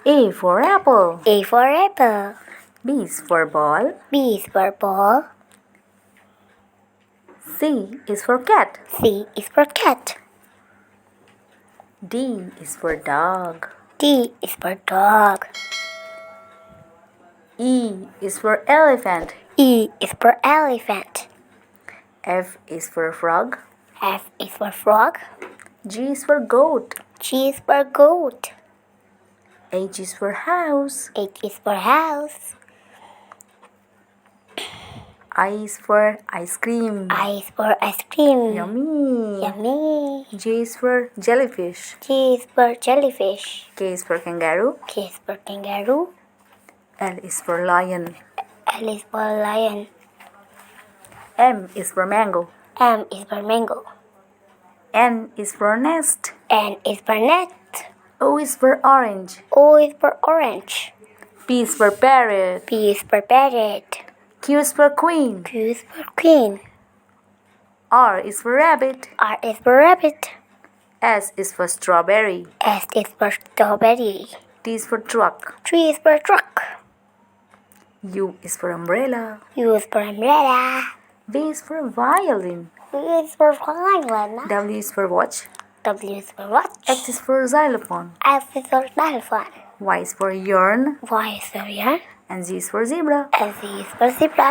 A for apple. A for apple. B is for ball. B is for ball. C is for cat. C is for cat. D is for dog. D is for dog. E is for elephant. E is for elephant. F is for frog. F is for frog. G is for goat. G is for goat. H is for house. H is for house. I is for ice cream. I is for ice cream. Yummy. Yummy. J is for jellyfish. G is for jellyfish. K is for kangaroo. K is for kangaroo. L is for lion. L is for lion. M is for mango. M is for mango. N is for nest. N is for net. O is for orange. O is for orange. P is for parrot. P is for parrot. Q is for queen. Q is for queen. R is for rabbit. R is for rabbit. S is for strawberry. S is for strawberry. T is for truck. T is for truck. U is for umbrella. U is for umbrella. V is for violin. V is for violin. W is for watch. W is for watch. X is for xylophone. X is for xylophone. Y is for yarn. Y is for yarn. And Z is for zebra. And Z is for zebra.